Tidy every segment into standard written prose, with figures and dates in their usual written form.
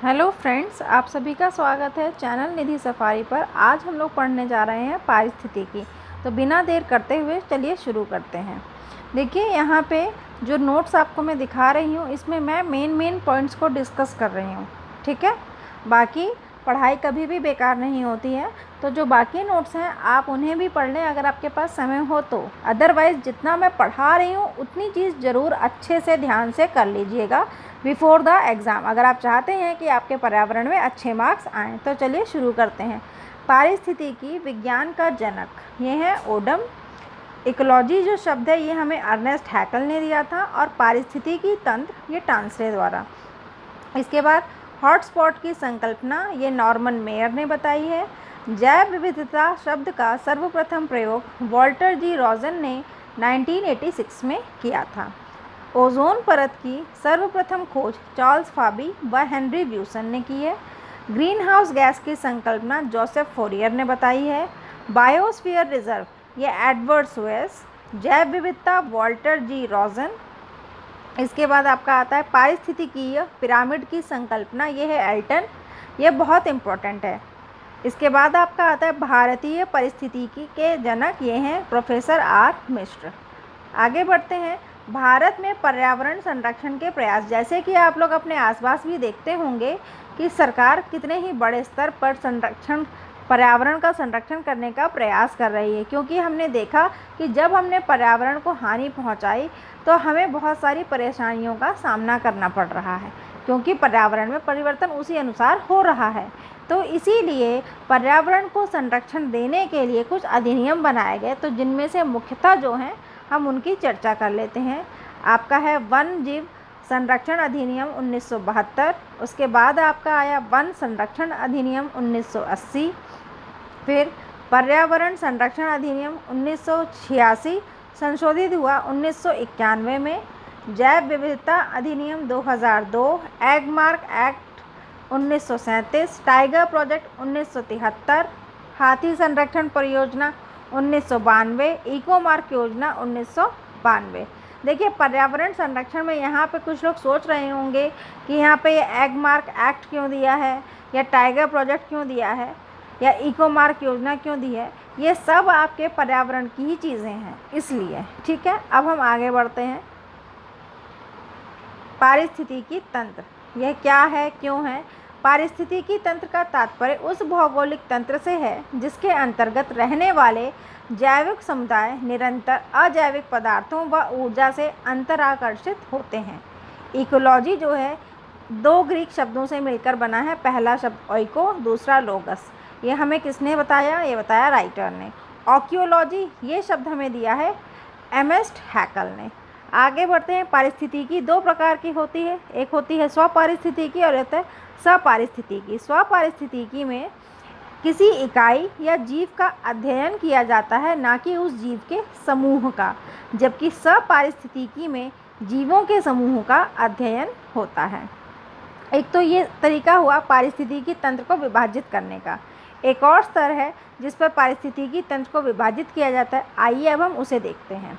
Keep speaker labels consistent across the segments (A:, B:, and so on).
A: Hello friends, आप सभी का स्वागत है चैनल निधि सफारी पर। आज हम लोग पढ़ने जा रहे हैं पारिस्थितिकी। तो बिना देर करते हुए चलिए शुरू करते हैं। देखिए, यहाँ पे जो नोट्स आपको मैं दिखा रही हूँ, इसमें मैं मेन पॉइंट्स को डिस्कस कर रही हूँ, ठीक है। बाकी पढ़ाई कभी भी बेकार नहीं होती है, तो जो बाकी नोट्स हैं आप उन्हें भी पढ़ लें अगर आपके पास समय हो तो। अदरवाइज़ जितना मैं पढ़ा रही हूँ उतनी चीज़ ज़रूर अच्छे से ध्यान से कर लीजिएगा बिफोर द एग्ज़ाम, अगर आप चाहते हैं कि आपके पर्यावरण में अच्छे मार्क्स आएँ। तो चलिए शुरू करते हैं। पारिस्थितिकी विज्ञान का जनक ये है ओडम। इकोलॉजी जो शब्द है ये हमें अर्नेस्ट हैकल ने दिया था, और पारिस्थितिकी तंत्र ये टांसरे द्वारा। इसके बाद हॉटस्पॉट की संकल्पना ये नॉर्मन मेयर ने बताई है। जैव विविधता शब्द का सर्वप्रथम प्रयोग वॉल्टर जी रॉजन ने 1986 में किया था। ओजोन परत की सर्वप्रथम खोज चार्ल्स फाबी व हेनरी ब्यूसन ने की है। ग्रीन हाउस गैस की संकल्पना जोसेफ फोरियर ने बताई है। बायोस्फीयर रिजर्व ये एडवर्ड स्वेस। जैव विविधता वॉल्टर जी रॉजन। इसके बाद आपका आता है पारिस्थितिकीय पिरामिड की संकल्पना, ये है एल्टन, ये बहुत इम्पोर्टेंट है। इसके बाद आपका आता है भारतीय परिस्थितिकी के जनक, ये हैं प्रोफेसर आर मिश्र। आगे बढ़ते हैं। भारत में पर्यावरण संरक्षण के प्रयास, जैसे कि आप लोग अपने आसपास भी देखते होंगे कि सरकार कितने ही बड़े स्तर पर पर्यावरण का संरक्षण करने का प्रयास कर रही है, क्योंकि हमने देखा कि जब हमने पर्यावरण को हानि पहुंचाई तो हमें बहुत सारी परेशानियों का सामना करना पड़ रहा है, क्योंकि पर्यावरण में परिवर्तन उसी अनुसार हो रहा है। तो इसीलिए पर्यावरण को संरक्षण देने के लिए कुछ अधिनियम बनाए गए, तो जिनमें से मुख्यतः जो हैं हम उनकी चर्चा कर लेते हैं। आपका है वन जीव संरक्षण अधिनियम 1972। उसके बाद आपका आया वन संरक्षण अधिनियम 1980। फिर पर्यावरण संरक्षण अधिनियम 1986 संशोधित हुआ 1991 में। जैव विविधता अधिनियम 2002। एगमार्क एक्ट 1937। Tiger project 1973। हाथी संरक्षण परियोजना 1992। इको मार्क योजना 1992। देखिए, पर्यावरण संरक्षण में यहाँ पे कुछ लोग सोच रहे होंगे कि यहाँ पे एग मार्क एक्ट क्यों दिया है, या टाइगर प्रोजेक्ट क्यों दिया है, या इको मार्क योजना क्यों दी है। ये सब आपके पर्यावरण की ही चीज़ें हैं, इसलिए। ठीक है, अब हम आगे बढ़ते हैं। पारिस्थितिकी तंत्र यह क्या है, क्यों है। पारिस्थितिकी तंत्र का तात्पर्य उस भौगोलिक तंत्र से है जिसके अंतर्गत रहने वाले जैविक समुदाय निरंतर अजैविक पदार्थों व ऊर्जा से अंतराकर्षित होते हैं। इकोलॉजी जो है दो ग्रीक शब्दों से मिलकर बना है। पहला शब्द ओइको, दूसरा लोगस। ये हमें किसने बताया, ये बताया राइटर ने। आर्कियोलॉजी ये शब्द हमें दिया है एर्नेस्ट हैकल ने। आगे बढ़ते हैं। पारिस्थितिकी दो प्रकार की होती है, एक होती है स्वपारिस्थितिकी और एक है सपारिस्थितिकी। स्वपारिस्थितिकी में किसी इकाई या जीव का अध्ययन किया जाता है, ना कि उस जीव के समूह का, जबकि सपारिस्थितिकी में जीवों के समूह का अध्ययन होता है। एक तो ये तरीका हुआ पारिस्थितिकी तंत्र को विभाजित करने का। एक और स्तर है जिस पर पारिस्थितिकी तंत्र को विभाजित किया जाता है। आइए अब हम उसे देखते हैं।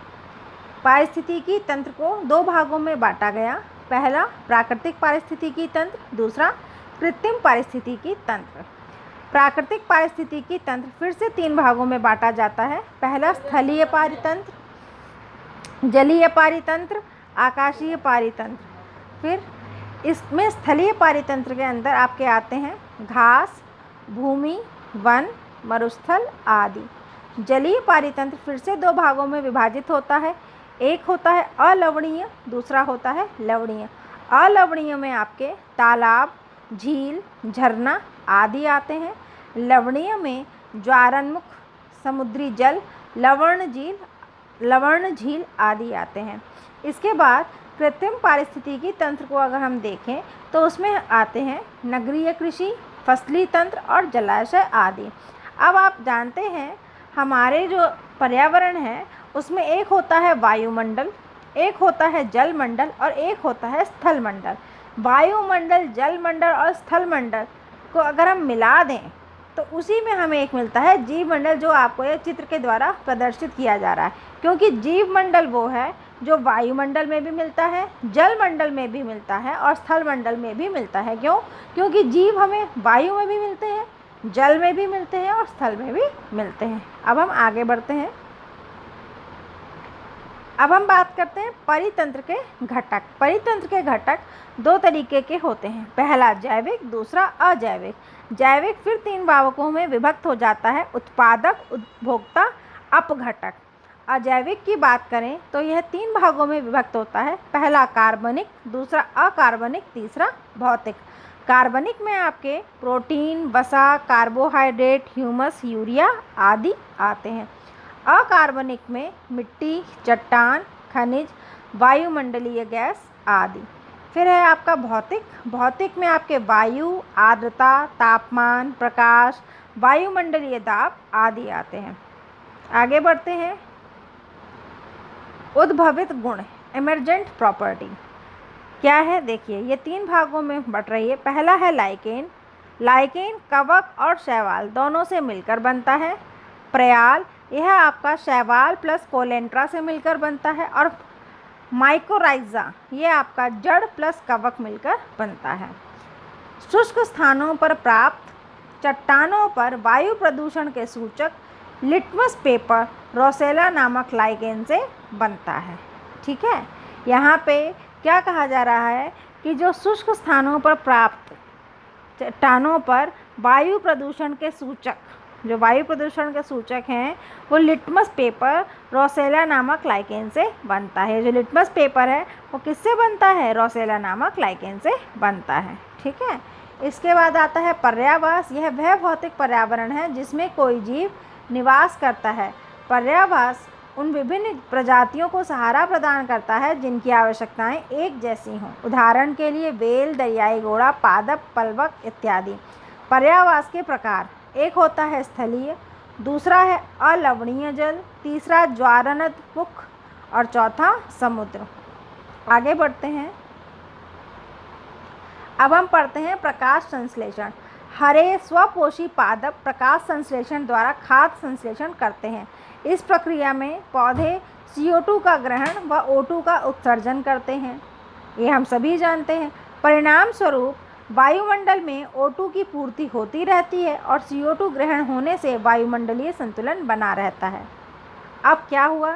A: पारिस्थितिकी तंत्र को दो भागों में बांटा गया। पहला प्राकृतिक पारिस्थितिकी तंत्र, दूसरा कृत्रिम पारिस्थितिकी तंत्र। प्राकृतिक पारिस्थितिकी तंत्र फिर से तीन भागों में बांटा जाता है। पहला स्थलीय पारितंत्र, जलीय पारितंत्र, आकाशीय पारितंत्र। फिर इसमें स्थलीय पारितंत्र के अंदर आपके आते हैं घास, भूमि, वन, मरुस्थल आदि। जलीय पारितंत्र फिर से दो भागों में विभाजित होता है। एक होता है अलवणीय, दूसरा होता है लवणीय। अलवणीय में आपके तालाब, झील, झरना आदि आते हैं। लवणीय में ज्वारनमुख, समुद्री जल, लवण झील आदि आते हैं। इसके बाद कृत्रिम पारिस्थितिकी तंत्र को अगर हम देखें तो उसमें आते हैं नगरीय कृषि, फसली तंत्र और जलाशय आदि। अब आप जानते हैं हमारे जो पर्यावरण है उसमें एक होता है वायुमंडल, एक होता है जलमंडल और एक होता है स्थल मंडल। वायुमंडल, जलमंडल और स्थल मंडल को अगर हम मिला दें तो उसी में हमें एक मिलता है जीव मंडल, जो आपको ये चित्र के द्वारा प्रदर्शित किया जा रहा है। क्योंकि जीव मंडल वो है जो वायुमंडल में भी मिलता है, जल मंडल में भी मिलता है और स्थल मंडल में भी मिलता है। क्यों? क्योंकि जीव हमें वायु में भी मिलते हैं, जल में भी मिलते हैं और स्थल में भी मिलते हैं। अब हम आगे बढ़ते हैं। अब हम बात करते हैं परितंत्र के घटक। परितंत्र के घटक दो तरीके के होते हैं, पहला जैविक, दूसरा अजैविक। जैविक फिर 3 भागों में विभक्त हो जाता है, उत्पादक, उपभोक्ता, अपघटक। अजैविक की बात करें तो यह 3 भागों में विभक्त होता है, पहला कार्बनिक, दूसरा अकार्बनिक, तीसरा भौतिक। कार्बनिक में आपके प्रोटीन, वसा, कार्बोहाइड्रेट, ह्यूमस, यूरिया आदि आते हैं। अकार्बनिक में मिट्टी, चट्टान, खनिज, वायुमंडलीय गैस आदि। फिर है आपका भौतिक। भौतिक में आपके वायु, आर्द्रता, तापमान, प्रकाश, वायुमंडलीय दाब आदि आते हैं। आगे बढ़ते हैं। उद्भवित गुण, इमर्जेंट प्रॉपर्टी क्या है? देखिए, ये 3 भागों में बट रही है। पहला है लाइकेन। लाइकेन कवक और शैवाल दोनों से मिलकर बनता है। प्रयाल, यह आपका शैवाल प्लस कोलेंट्रा से मिलकर बनता है। और माइकोराइजा, ये आपका जड़ प्लस कवक मिलकर बनता है। शुष्क स्थानों पर प्राप्त चट्टानों पर वायु प्रदूषण के सूचक लिटमस पेपर रोसेला नामक लाइकेन से बनता है। ठीक है, यहाँ पे क्या कहा जा रहा है कि जो शुष्क स्थानों पर प्राप्त चट्टानों पर वायु प्रदूषण के सूचक, जो वायु प्रदूषण के सूचक हैं, वो लिटमस पेपर रोसेला नामक लाइकेन से बनता है। जो लिटमस पेपर है वो किससे बनता है? रोसेला नामक लाइकेन से बनता है। ठीक है, इसके बाद आता है पर्यावास। यह वह भौतिक पर्यावरण है जिसमें कोई जीव निवास करता है। पर्यावास उन विभिन्न प्रजातियों को सहारा प्रदान करता है जिनकी आवश्यकताएं एक जैसी हों। उदाहरण के लिए वेल, दरियाई घोड़ा, पादप, पलवक इत्यादि। पर्यावास के प्रकार, एक होता है स्थलीय, दूसरा है अलवणीय जल, तीसरा ज्वारनदमुख और चौथा समुद्र। आगे बढ़ते हैं। अब हम पढ़ते हैं प्रकाश संश्लेषण। हरे स्वपोषी पादप प्रकाश संश्लेषण द्वारा खाद्य संश्लेषण करते हैं। इस प्रक्रिया में पौधे CO2 का ग्रहण व O2 का उत्सर्जन करते हैं, ये हम सभी जानते हैं। परिणाम स्वरूप वायुमंडल में O2 की पूर्ति होती रहती है और CO2 ग्रहण होने से वायुमंडलीय संतुलन बना रहता है। अब क्या हुआ?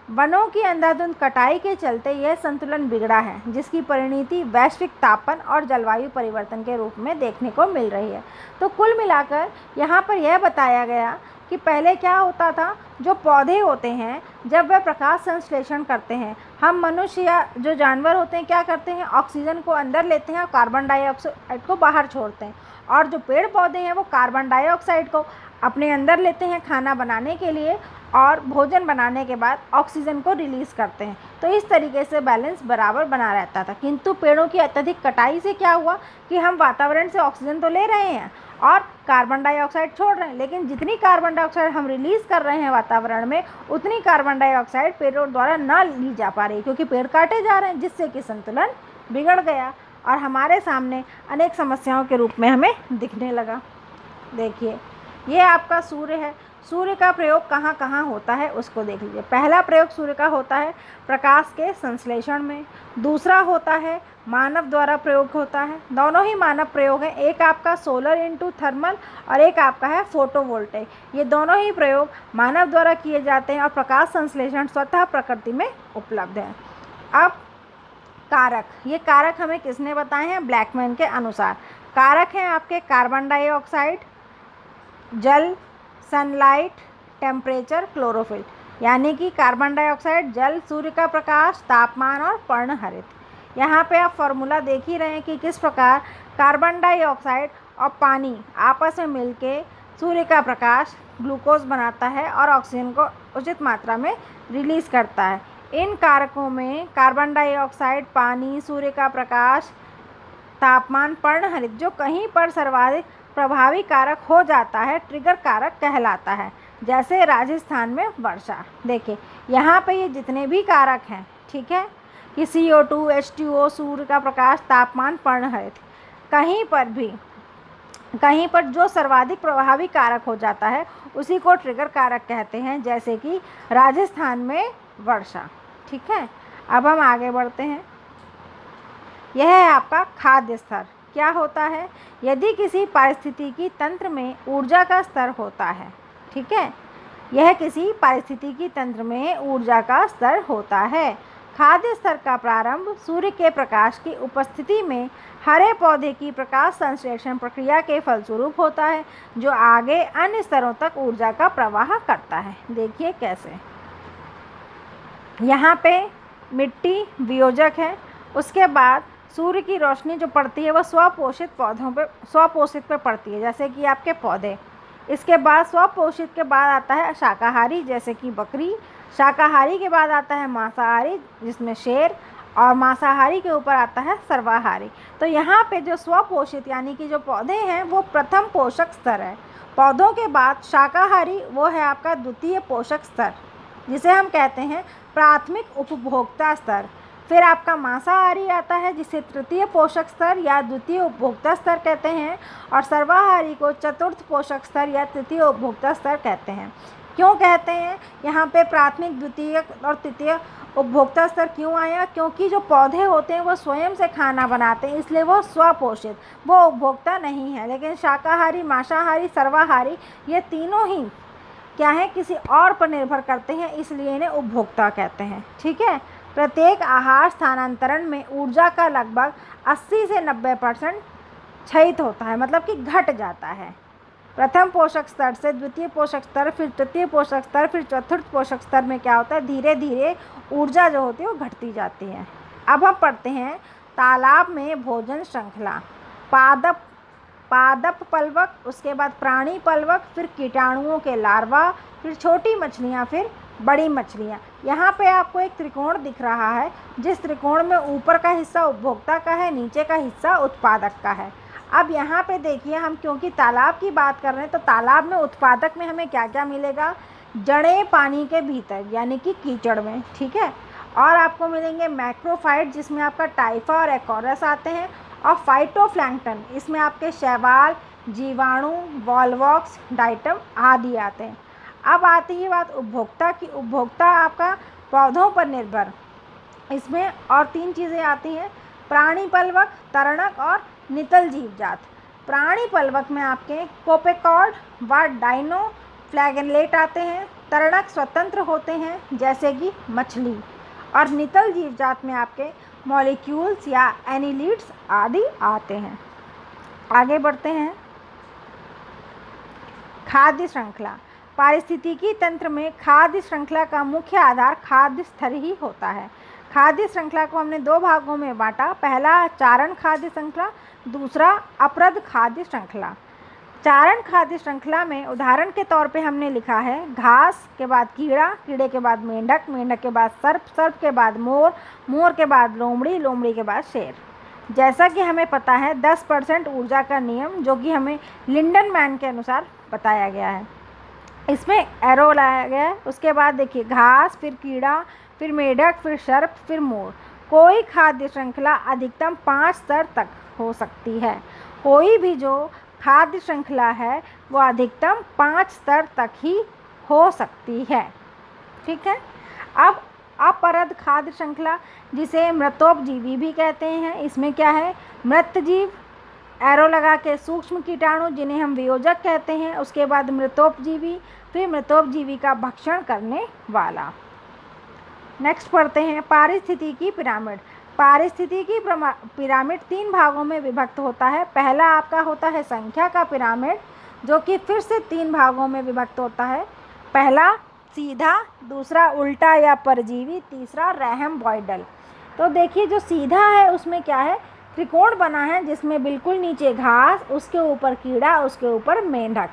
A: वनों की अंधाधुंध कटाई के चलते यह संतुलन बिगड़ा है, जिसकी परिणति वैश्विक तापन और जलवायु परिवर्तन के रूप में देखने को मिल रही है। तो कुल मिलाकर यहाँ पर यह बताया गया कि पहले क्या होता था, जो पौधे होते हैं जब वह प्रकाश संश्लेषण करते हैं, हम मनुष्य या जो जानवर होते हैं क्या करते हैं, ऑक्सीजन को अंदर लेते हैं और कार्बन डाइऑक्साइड को बाहर छोड़ते हैं। और जो पेड़ पौधे हैं वो कार्बन डाइऑक्साइड को अपने अंदर लेते हैं खाना बनाने के लिए और भोजन बनाने के बाद ऑक्सीजन को रिलीज़ करते हैं। तो इस तरीके से बैलेंस बराबर बना रहता था। किंतु पेड़ों की अत्यधिक कटाई से क्या हुआ कि हम वातावरण से ऑक्सीजन तो ले रहे हैं और कार्बन डाइऑक्साइड छोड़ रहे हैं, लेकिन जितनी कार्बन डाइऑक्साइड हम रिलीज़ कर रहे हैं वातावरण में, उतनी कार्बन डाइऑक्साइड पेड़ों द्वारा ना ली जा पा रही, क्योंकि पेड़ काटे जा रहे हैं, जिससे कि संतुलन बिगड़ गया और हमारे सामने अनेक समस्याओं के रूप में हमें दिखने लगा। देखिए, ये आपका सूर्य है। सूर्य का प्रयोग कहाँ कहाँ होता है उसको देख लीजिए। पहला प्रयोग सूर्य का होता है प्रकाश के संश्लेषण में, दूसरा होता है मानव द्वारा प्रयोग होता है। दोनों ही मानव प्रयोग हैं, एक आपका सोलर इनटू थर्मल और एक आपका है फोटोवोल्टेइक। ये दोनों ही प्रयोग मानव द्वारा किए जाते हैं और प्रकाश संश्लेषण स्वतः प्रकृति में उपलब्ध है। अब कारक, ये कारक हमें किसने बताए हैं? ब्लैकमैन के अनुसार। कारक हैं आपके कार्बन डाइऑक्साइड, जल, सनलाइट, टेम्परेचर, क्लोरोफिल। यानी कि कार्बन डाइऑक्साइड, जल, सूर्य का प्रकाश, तापमान और पर्णहरित। यहाँ पे आप फॉर्मूला देख ही रहे हैं कि किस प्रकार कार्बन डाइऑक्साइड और पानी आपस में मिलके सूर्य का प्रकाश ग्लूकोज बनाता है और ऑक्सीजन को उचित मात्रा में रिलीज़ करता है। इन कारकों में कार्बन डाइऑक्साइड, पानी, सूर्य का प्रकाश, तापमान, पर्णहरित जो कहीं पर सर्वाधिक प्रभावी कारक हो जाता है, ट्रिगर कारक कहलाता है। जैसे राजस्थान में वर्षा। देखिए, यहाँ पे ये जितने भी कारक हैं, ठीक है, कि CO2, H2O, सूर्य का प्रकाश, तापमान, पर्णहरित, कहीं पर जो सर्वाधिक प्रभावी कारक हो जाता है उसी को ट्रिगर कारक कहते हैं। जैसे कि राजस्थान में वर्षा। ठीक है, अब हम आगे बढ़ते हैं। यह है आपका खाद्य स्तर। क्या होता है? यदि किसी पारिस्थितिकी तंत्र में ऊर्जा का स्तर होता है, ठीक है, यह किसी पारिस्थितिकी तंत्र में ऊर्जा का स्तर होता है। खाद्य स्तर का प्रारंभ सूर्य के प्रकाश की उपस्थिति में हरे पौधे की प्रकाश संश्लेषण प्रक्रिया के फलस्वरूप होता है, जो आगे अन्य स्तरों तक ऊर्जा का प्रवाह करता है। देखिए कैसे। यहाँ पे मिट्टी वियोजक है, उसके बाद सूर्य की रोशनी जो पड़ती है वह स्वपोषित पौधों पे, स्वपोषित पे पड़ती है, जैसे कि आपके पौधे। इसके बाद स्वपोषित के बाद आता है शाकाहारी, जैसे कि बकरी। शाकाहारी के बाद आता है मांसाहारी, जिसमें शेर, और मांसाहारी के ऊपर आता है सर्वाहारी। तो यहाँ पे जो स्वपोषित यानी कि जो पौधे हैं वो प्रथम पोषक स्तर है। पौधों के बाद शाकाहारी वो है आपका द्वितीय पोषक स्तर, जिसे हम कहते हैं प्राथमिक उपभोक्ता स्तर। फिर आपका मांसाहारी आता है, जिसे तृतीय पोषक स्तर या द्वितीय उपभोक्ता स्तर कहते हैं, और सर्वाहारी को चतुर्थ पोषक स्तर या तृतीय उपभोक्ता स्तर कहते हैं। क्यों कहते हैं? यहाँ पे प्राथमिक, द्वितीय और तृतीय उपभोक्ता स्तर क्यों आया? क्योंकि जो पौधे होते हैं वो स्वयं से खाना बनाते हैं, इसलिए वो स्वपोषित, वो उपभोक्ता नहीं है। लेकिन शाकाहारी, मांसाहारी, सर्वाहारी ये तीनों ही क्या है, किसी और पर निर्भर करते हैं, इसलिए इन्हें उपभोक्ता कहते हैं। ठीक है। प्रत्येक आहार स्थानांतरण में ऊर्जा का लगभग 80 से 90% क्षयित होता है, मतलब कि घट जाता है। प्रथम पोषक स्तर से द्वितीय पोषक स्तर, फिर तृतीय पोषक स्तर, फिर चतुर्थ पोषक स्तर में क्या होता है, धीरे धीरे ऊर्जा जो होती है वो घटती जाती है। अब हम पढ़ते हैं तालाब में भोजन श्रृंखला। पादप पलवक, उसके बाद प्राणी पलवक, फिर कीटाणुओं के लार्वा, फिर छोटी मछलियाँ, फिर बड़ी मछलियाँ। यहाँ पे आपको एक त्रिकोण दिख रहा है, जिस त्रिकोण में ऊपर का हिस्सा उपभोक्ता का है, नीचे का हिस्सा उत्पादक का है। अब यहाँ पे देखिए, हम क्योंकि तालाब की बात कर रहे हैं, तो तालाब में उत्पादक में हमें क्या क्या मिलेगा, जड़ें पानी के भीतर यानी कि कीचड़ में। ठीक है। और आपको मिलेंगे मैक्रोफाइट, जिसमें आपका टाइफा और एकोरस आते हैं, और फाइटोप्लैंक्टन, इसमें आपके शैवाल, जीवाणु, वॉलवॉक्स, डाइटम आदि आते हैं। अब आती है बात उपभोक्ता की। उपभोक्ता आपका पौधों पर निर्भर, इसमें और 3 चीज़ें आती हैं, प्राणी पलवक, तरणक और नितल जीवजात। प्राणी पलवक में आपके कोपेकॉर्ड व डाइनोफ्लैगेलेट आते हैं। तरणक स्वतंत्र होते हैं, जैसे कि मछली, और नितल जीवजात में आपके मॉलिक्यूल्स या एनिलिड्स आदि आते हैं। आगे बढ़ते हैं। खाद्य श्रृंखला। पारिस्थितिकी तंत्र में खाद्य श्रृंखला का मुख्य आधार खाद्य स्तर ही होता है। खाद्य श्रृंखला को हमने 2 भागों में बांटा। पहला चारण खाद्य श्रृंखला, दूसरा अपरद खाद्य श्रृंखला। चारण खाद्य श्रृंखला में उदाहरण के तौर पे हमने लिखा है घास के बाद कीड़ा, कीड़े के बाद मेंढक, मेंढक के बाद सर्प, सर्प के बाद मोर, मोर के बाद लोमड़ी, लोमड़ी के बाद शेर। जैसा कि हमें पता है 10% ऊर्जा का नियम, जो कि हमें लिंडनमैन के अनुसार बताया गया है, इसमें एरो लाया गया है। उसके बाद देखिए घास, फिर कीड़ा, फिर मेंढक, फिर सर्प, फिर मोर। कोई खाद्य श्रृंखला अधिकतम 5 स्तर तक हो सकती है। कोई भी जो खाद्य श्रृंखला है वो अधिकतम 5 स्तर तक ही हो सकती है। ठीक है। अब अपरद खाद्य श्रृंखला, जिसे मृतोपजीवी भी कहते हैं, इसमें क्या है, मृत जीव, एरो लगा के सूक्ष्म कीटाणु जिन्हें हम वियोजक कहते हैं, उसके बाद मृतोपजीवी, फिर मृतोपजीवी का भक्षण करने वाला। नेक्स्ट पढ़ते हैं पारिस्थितिकी पिरामिड। पारिस्थितिकी पिरामिड 3 भागों में विभक्त होता है। पहला आपका होता है संख्या का पिरामिड, जो कि फिर से 3 भागों में विभक्त होता है। पहला सीधा, दूसरा उल्टा या परजीवी, तीसरा रैहम्बॉइडल। तो देखिए जो सीधा है उसमें क्या है, त्रिकोण बना है, जिसमें बिल्कुल नीचे घास, उसके ऊपर कीड़ा, उसके ऊपर मेंढक।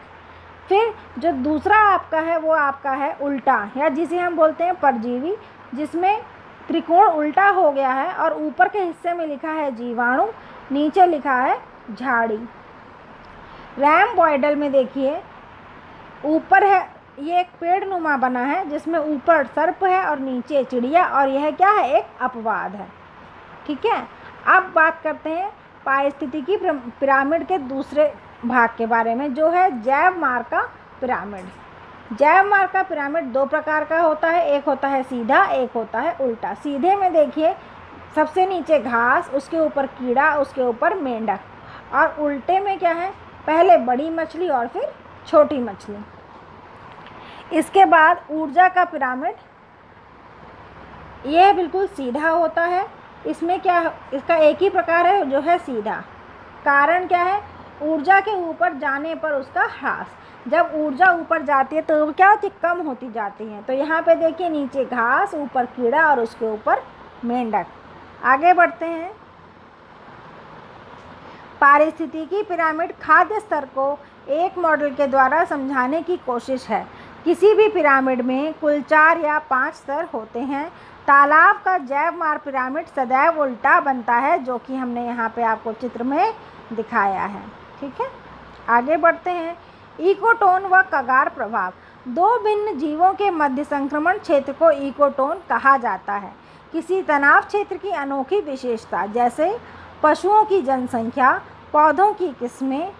A: फिर जो दूसरा आपका है वो आपका है उल्टा, या जिसे हम बोलते हैं परजीवी, जिसमें त्रिकोण उल्टा हो गया है और ऊपर के हिस्से में लिखा है जीवाणु, नीचे लिखा है झाड़ी। रैहम्बॉइडल में देखिए ऊपर है, ये एक पेड़ नुमा बना है, जिसमें ऊपर सर्प है और नीचे चिड़िया, और यह क्या है, एक अपवाद है। ठीक है। अब बात करते हैं पारिस्थितिकी पिरामिड के दूसरे भाग के बारे में, जो है जैव मार्ग का पिरामिड। जैव मार्ग का पिरामिड दो प्रकार का होता है, एक होता है सीधा, एक होता है उल्टा। सीधे में देखिए सबसे नीचे घास, उसके ऊपर कीड़ा, उसके ऊपर मेंढक, और उल्टे में क्या है, पहले बड़ी मछली और फिर छोटी मछली। इसके बाद ऊर्जा का पिरामिड, यह बिल्कुल सीधा होता है। इसमें क्या, इसका एक ही प्रकार है जो है सीधा। कारण क्या है, ऊर्जा के ऊपर जाने पर उसका ह्रास। जब ऊर्जा ऊपर जाती है तो क्या होती, कम होती जाती है। तो यहाँ पे देखिए नीचे घास, ऊपर कीड़ा और उसके ऊपर मेंढक। आगे बढ़ते हैं। पारिस्थितिकी पिरामिड खाद्य स्तर को एक मॉडल के द्वारा समझाने की कोशिश है। किसी भी पिरामिड में कुल 4 या 5 स्तर होते हैं। तालाब का जैव मार्ग पिरामिड सदैव उल्टा बनता है, जो कि हमने यहाँ पे आपको चित्र में दिखाया है। ठीक है, आगे बढ़ते हैं। इकोटोन व कगार प्रभाव, दो भिन्न जीवों के मध्य संक्रमण क्षेत्र को इकोटोन कहा जाता है। किसी तनाव क्षेत्र की अनोखी विशेषता, जैसे पशुओं की जनसंख्या, पौधों की किस्में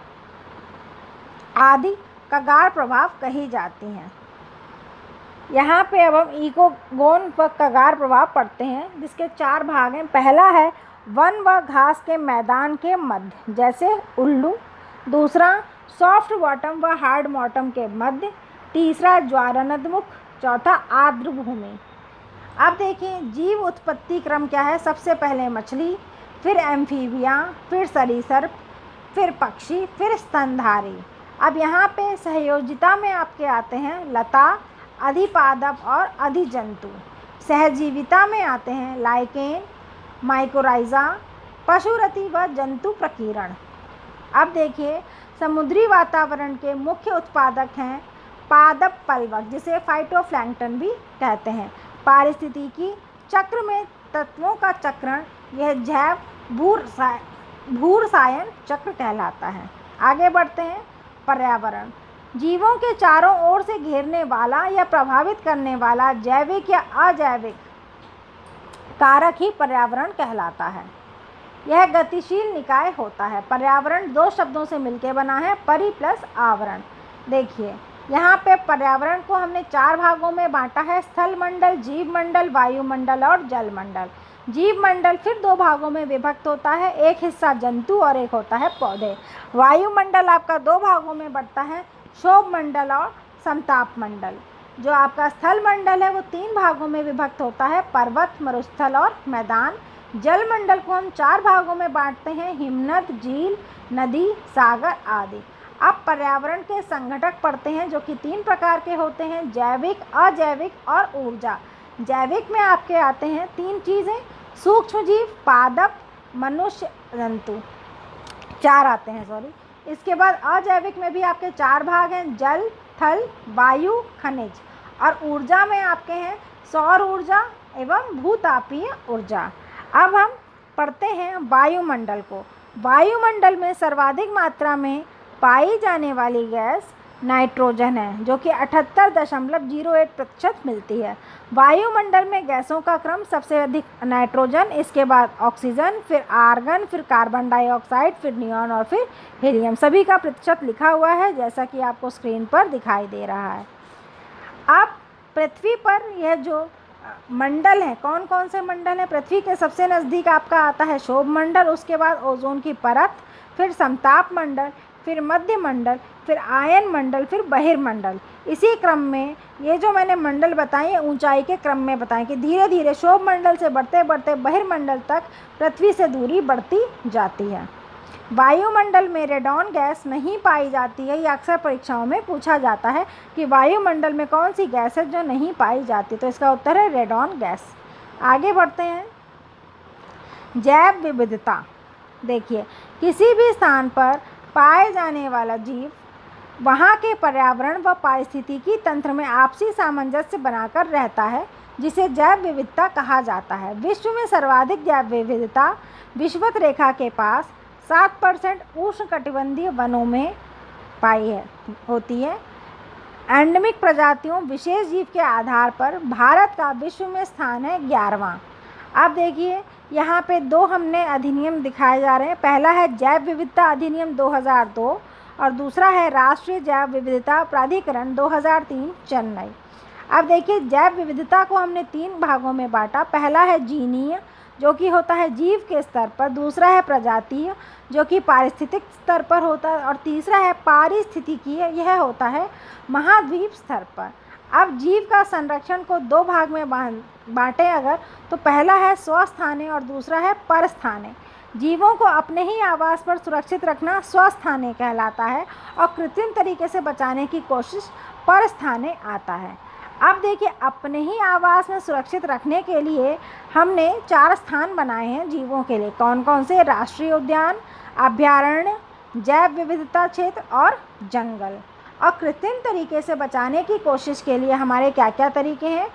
A: आदि कगार प्रभाव कही जाती हैं। यहाँ पे अब हम इकोगोन व कगार प्रभाव पढ़ते हैं, जिसके 4 भाग हैं। पहला है वन व घास के मैदान के मध्य, जैसे उल्लू। दूसरा सॉफ्ट बॉटम व हार्ड बॉटम के मध्य। तीसरा ज्वारनदमुख। चौथा आर्द्र भूमि। अब देखिए जीव उत्पत्ति क्रम क्या है। सबसे पहले मछली, फिर एम्फीबिया, फिर सरीसृप, फिर पक्षी, फिर स्तनधारी। अब यहाँ पे सहयोजिता में आपके आते हैं लता, अधिपादप और अधिजंतु। सहजीविता में आते हैं लाइकेन, माइकोराइजा, पशुरति व जंतु प्रकीर्ण। अब देखिए समुद्री वातावरण के मुख्य उत्पादक हैं पादप पलवक, जिसे फाइटोप्लैंक्टन भी कहते हैं। पारिस्थितिकी चक्र में तत्वों का चक्रण, यह जैव भूरसायन चक्र कहलाता है। आगे बढ़ते हैं। पर्यावरण, जीवों के चारों ओर से घेरने वाला या प्रभावित करने वाला जैविक या अजैविक कारक ही पर्यावरण कहलाता है। यह गतिशील निकाय होता है। पर्यावरण 2 शब्दों से मिलकर बना है, परि प्लस आवरण। देखिए यहाँ पे पर्यावरण को हमने 4 भागों में बांटा है, स्थल मंडल, जीव मंडल, वायुमंडल और जल मंडल। जीव मंडल फिर 2 भागों में विभक्त होता है, एक हिस्सा जंतु और एक होता है पौधे। वायुमंडल आपका 2 भागों में बढ़ता है, क्षोभ मंडल और समताप मंडल। जो आपका स्थल मंडल है वो 3 भागों में विभक्त होता है, पर्वत, मरुस्थल और मैदान। जल मंडल को हम 4 भागों में बांटते हैं, हिमनद, झील, नदी, सागर आदि। अब पर्यावरण के संघटक पढ़ते हैं, जो कि 3 प्रकार के होते हैं, जैविक, अजैविक और ऊर्जा। जैविक में आपके आते हैं 3 चीज़ें, सूक्ष्म जीव, पादप, मनुष्य, जंतु। 4 आते हैं, सॉरी। इसके बाद अजैविक में भी आपके 4 भाग हैं, जल, थल, वायु, खनिज। और ऊर्जा में आपके हैं सौर ऊर्जा एवं भूतापीय ऊर्जा। अब हम पढ़ते हैं वायुमंडल को। वायुमंडल में सर्वाधिक मात्रा में पाई जाने वाली गैस नाइट्रोजन है, जो कि 78.08% मिलती है। वायुमंडल में गैसों का क्रम सबसे अधिक नाइट्रोजन, इसके बाद ऑक्सीजन, फिर आर्गन, फिर कार्बन डाइऑक्साइड, फिर नियॉन और फिर हीलियम। सभी का प्रतिशत लिखा हुआ है, जैसा कि आपको स्क्रीन पर दिखाई दे रहा है। अब पृथ्वी पर यह जो मंडल है, कौन कौन से मंडल हैं? पृथ्वी के सबसे नज़दीक आपका आता है क्षोभ मंडल, उसके बाद ओजोन की परत, फिर समताप मंडल, फिर मध्य मंडल, फिर आयन मंडल, फिर बहिर्मंडल। इसी क्रम में ये जो मैंने मंडल बताए ये ऊंचाई के क्रम में बताएं कि धीरे धीरे क्षोभ मंडल से बढ़ते बढ़ते बहिर्मंडल तक पृथ्वी से दूरी बढ़ती जाती है। वायुमंडल में रेडॉन गैस नहीं पाई जाती है। ये अक्सर परीक्षाओं में पूछा जाता है कि वायुमंडल में कौन सी गैस है जो नहीं पाई जाती, तो इसका उत्तर है रेडॉन गैस। आगे बढ़ते हैं। जैव विविधता, देखिए किसी भी स्थान पर पाए जाने वाला जीव वहाँ के पर्यावरण व पारिस्थितिकी तंत्र में आपसी सामंजस्य बनाकर रहता है, जिसे जैव विविधता कहा जाता है। विश्व में सर्वाधिक जैव विविधता विषुवत रेखा के पास 7% उष्णकटिबंधीय वनों में होती है। एंडेमिक प्रजातियों विशेष जीव के आधार पर भारत का विश्व में स्थान है 11वां। अब देखिए यहाँ पे 2 हमने अधिनियम दिखाए जा रहे हैं। पहला है जैव विविधता अधिनियम 2002 और दूसरा है राष्ट्रीय जैव विविधता प्राधिकरण 2003 चेन्नई। अब देखिए, जैव विविधता को हमने 3 भागों में बांटा। पहला है जीनीय, जो कि होता है जीव के स्तर पर। दूसरा है प्रजातीय, जो कि पारिस्थितिक स्तर पर होता है। और तीसरा है पारिस्थितिकीय, यह होता है महाद्वीप स्तर पर। अब जीव का संरक्षण को 2 भाग में बांटें अगर, तो पहला है स्वस्थाने और दूसरा है परस्थाने। जीवों को अपने ही आवास पर सुरक्षित रखना स्वस्थाने कहलाता है और कृत्रिम तरीके से बचाने की कोशिश परस्थाने आता है। अब देखिए, अपने ही आवास में सुरक्षित रखने के लिए हमने 4 स्थान बनाए हैं जीवों के लिए। कौन कौन से? राष्ट्रीय उद्यान, अभयारण्य, जैव विविधता क्षेत्र और जंगल। और कृत्रिम तरीके से बचाने की कोशिश के लिए हमारे क्या क्या तरीके हैं?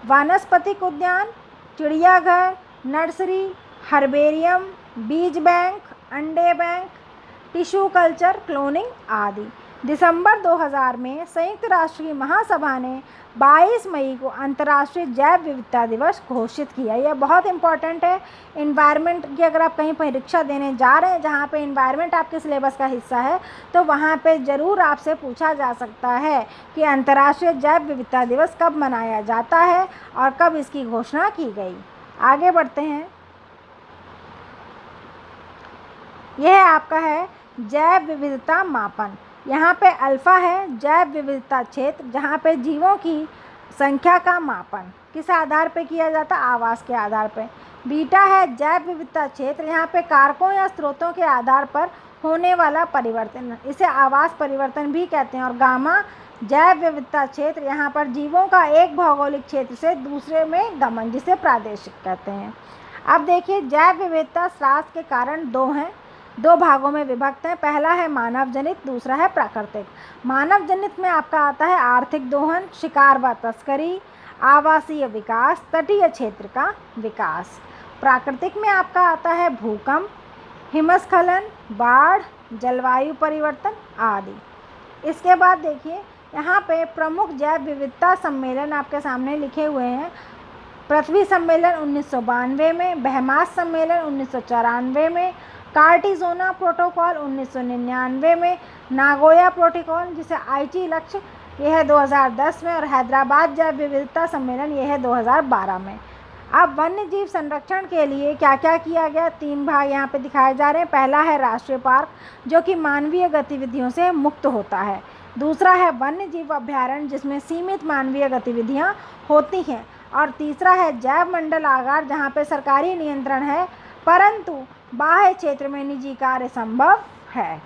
A: वानस्पतिक उद्यान, चिड़ियाघर, नर्सरी, हर्बेरियम, बीज बैंक, अंडे बैंक, टिश्यू कल्चर, क्लोनिंग आदि। दिसंबर 2000 में संयुक्त राष्ट्र की महासभा ने 22 मई को अंतर्राष्ट्रीय जैव विविधता दिवस घोषित किया। यह बहुत इंपॉर्टेंट है। इन्वायरमेंट की अगर आप कहीं परीक्षा देने जा रहे हैं जहाँ पे इन्वायरमेंट आपके सिलेबस का हिस्सा है, तो वहाँ पे ज़रूर आपसे पूछा जा सकता है कि अंतर्राष्ट्रीय जैव विविधता दिवस कब मनाया जाता है और कब इसकी घोषणा की गई। आगे बढ़ते हैं। यह आपका है जैव विविधता मापन। यहाँ पे अल्फ़ा है जैव विविधता क्षेत्र, जहाँ पे जीवों की संख्या का मापन किस आधार पे किया जाता है? आवास के आधार पे। बीटा है जैव विविधता क्षेत्र, यहाँ पे कारकों या स्रोतों के आधार पर होने वाला परिवर्तन, इसे आवास परिवर्तन भी कहते हैं। और गामा जैव विविधता क्षेत्र, यहाँ पर जीवों का एक भौगोलिक क्षेत्र से दूसरे में गमन, जिसे प्रादेशिक कहते हैं। अब देखिए, जैव विविधता ह्रास के कारण 2 हैं, 2 भागों में विभक्त है। पहला है मानव जनित, दूसरा है प्राकृतिक। मानव जनित में आपका आता है आर्थिक दोहन, शिकार व तस्करी, आवासीय विकास, तटीय क्षेत्र का विकास। प्राकृतिक में आपका आता है भूकंप, हिमस्खलन, बाढ़, जलवायु परिवर्तन आदि। इसके बाद देखिए, यहाँ पे प्रमुख जैव विविधता सम्मेलन आपके सामने लिखे हुए हैं। पृथ्वी सम्मेलन 1992 में, बहमास सम्मेलन 1994 में, कार्टिजोना प्रोटोकॉल 1999 में, नागोया प्रोटोकॉल जिसे आईची लक्ष्य, यह है 2010 में, और हैदराबाद जैव विविधता सम्मेलन, यह है 2012 में। अब वन्य जीव संरक्षण के लिए क्या क्या किया गया? 3 भाग यहाँ पे दिखाए जा रहे हैं। पहला है राष्ट्रीय पार्क, जो कि मानवीय गतिविधियों से मुक्त होता है। दूसरा है वन्य जीव अभयारण्य, जिसमें सीमित मानवीय गतिविधियाँ होती हैं। और तीसरा है जैव मंडलागार, जहाँ पे सरकारी नियंत्रण है परंतु बाह्य क्षेत्र में निजी कार्य संभव है।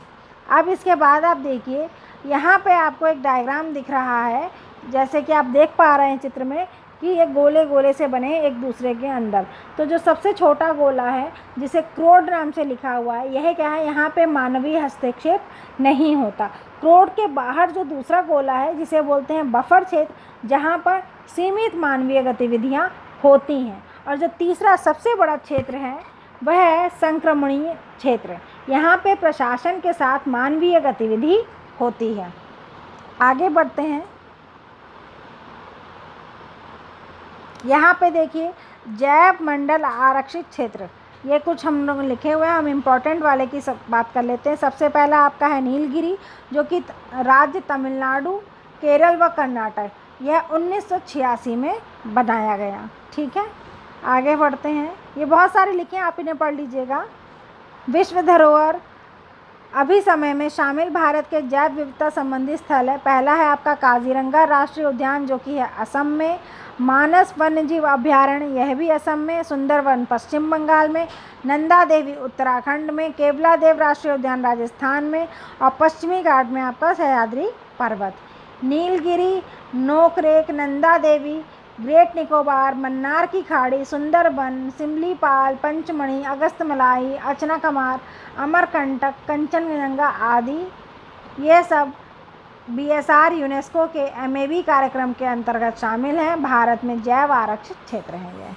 A: अब इसके बाद आप देखिए, यहाँ पे आपको एक डायग्राम दिख रहा है, जैसे कि आप देख पा रहे हैं चित्र में कि ये गोले गोले से बने हैं एक दूसरे के अंदर। तो जो सबसे छोटा गोला है, जिसे क्रोड नाम से लिखा हुआ है, यह क्या है? यहाँ पे मानवीय हस्तक्षेप नहीं होता। क्रोड के बाहर जो दूसरा गोला है, जिसे बोलते हैं बफर क्षेत्र, जहाँ पर सीमित मानवीय गतिविधियाँ होती हैं। और जो तीसरा सबसे बड़ा क्षेत्र है, वह है संक्रमणीय क्षेत्र। यहाँ पे प्रशासन के साथ मानवीय गतिविधि होती है। आगे बढ़ते हैं। यहाँ पे देखिए, जैव मंडल आरक्षित क्षेत्र, ये कुछ हम लोग लिखे हुए हैं। हम इम्पोर्टेंट वाले की सब बात कर लेते हैं। सबसे पहला आपका है नीलगिरी, जो कि राज्य तमिलनाडु, केरल व कर्नाटक, यह 1986 में बनाया गया। ठीक है, आगे बढ़ते हैं। ये बहुत सारे लिखे हैं, आप इन्हें पढ़ लीजिएगा। विश्व धरोहर अभी समय में शामिल भारत के जैव विविधता संबंधी स्थल है। पहला है आपका काजीरंगा राष्ट्रीय उद्यान, जो कि है असम में। मानस वन्यजीव अभयारण्य, यह भी असम में। सुंदरवन पश्चिम बंगाल में। नंदा देवी उत्तराखंड में। केवला देव राष्ट्रीय उद्यान राजस्थान में। और पश्चिमी घाट में आपका सह्याद्री पर्वत। नीलगिरी, नोकरेक, नंदा देवी, ग्रेट निकोबार, मन्नार की खाड़ी, सुंदरबन, सिमलीपाल, पंचमढ़ी, अगस्तमलाई, अचनाकमार, अमरकंटक, कंचनजंगा आदि, ये सब बीएसआर यूनेस्को के एमएबी कार्यक्रम के अंतर्गत शामिल हैं। भारत में जैव आरक्षित क्षेत्र हैं ये।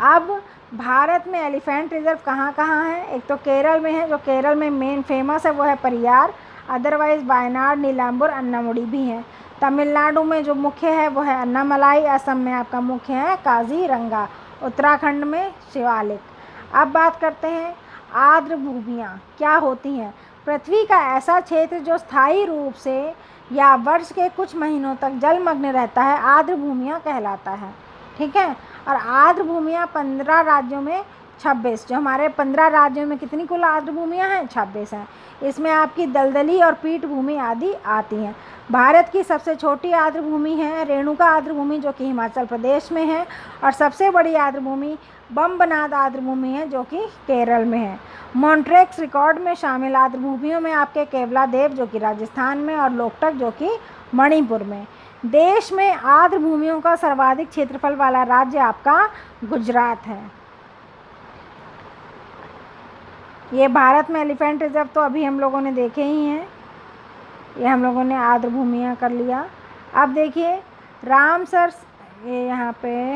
A: अब भारत में एलिफेंट रिजर्व कहाँ कहाँ है? एक तो केरल में है, जो केरल में मेन फेमस है वो है परियार। अदरवाइज वायनाड, नीलाम्बुर, अन्नामुडी भी हैं। तमिलनाडु में जो मुख्य है वो है अन्नामलाई। असम में आपका मुख्य है काजीरंगा। उत्तराखंड में शिवालिक। अब बात करते हैं आर्द्र भूमियाँ क्या होती हैं। पृथ्वी का ऐसा क्षेत्र जो स्थायी रूप से या वर्ष के कुछ महीनों तक जलमग्न रहता है आर्द्र भूमियाँ कहलाता है। ठीक है। और आर्द्र भूमियाँ 15 राज्यों में 26, जो हमारे 15 राज्यों में कितनी कुल आर्द्र भूमियाँ हैं? 26 हैं। इसमें आपकी दलदली और पीठ भूमि आदि आती हैं। भारत की सबसे छोटी आर्द्र भूमि है रेणुका आर्द्र भूमि, जो कि हिमाचल प्रदेश में है। और सबसे बड़ी आर्द्र भूमि बम्बनाद आर्द्र भूमि है, जो कि केरल में है। मॉन्ट्रेक्स रिकॉर्ड में शामिल आर्द्र भूमियों में आपके केवलादेव, जो कि राजस्थान में, और लोकटक, जो कि मणिपुर में। देश में आर्द्र भूमियों का सर्वाधिक क्षेत्रफल वाला राज्य आपका गुजरात है। ये भारत में एलिफेंट रिजर्व तो अभी हम लोगों ने देखे ही हैं। ये हम लोगों ने आर्द्र भूमियाँ कर लिया। अब देखिए रामसर, ये यहाँ पे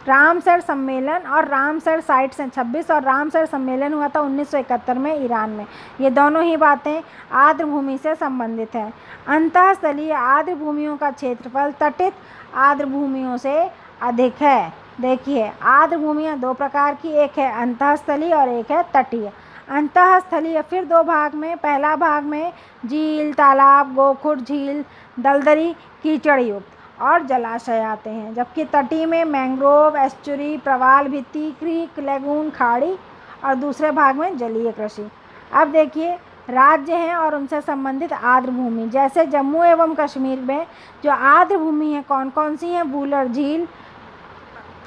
A: रामसर सम्मेलन और रामसर साइट से 26 और रामसर सम्मेलन हुआ था 1971 में ईरान में। ये दोनों ही बातें आर्द्र भूमि से संबंधित है। अंतःस्थलीय आर्द्र भूमियों का क्षेत्रफल तटित आर्द्र भूमियों से अधिक है। देखिए आर्द्र भूमियाँ दो प्रकार की, एक है अंतःस्थलीय और एक है तटीय। अंतःस्थलीय फिर दो भाग में, पहला भाग में झील, तालाब, गोखुर, झील, दलदली, कीचड़ युक्त और जलाशय आते हैं, जबकि तटीय में मैंग्रोव, एस्चुरी, प्रवाल भित्ति, क्रीक, लेगून, खाड़ी और दूसरे भाग में जलीय कृषि। अब देखिए राज्य हैं और उनसे संबंधित आर्द्र भूमि, जैसे जम्मू एवं कश्मीर में जो आर्द्र भूमि है कौन कौन सी हैं? बूलर झील,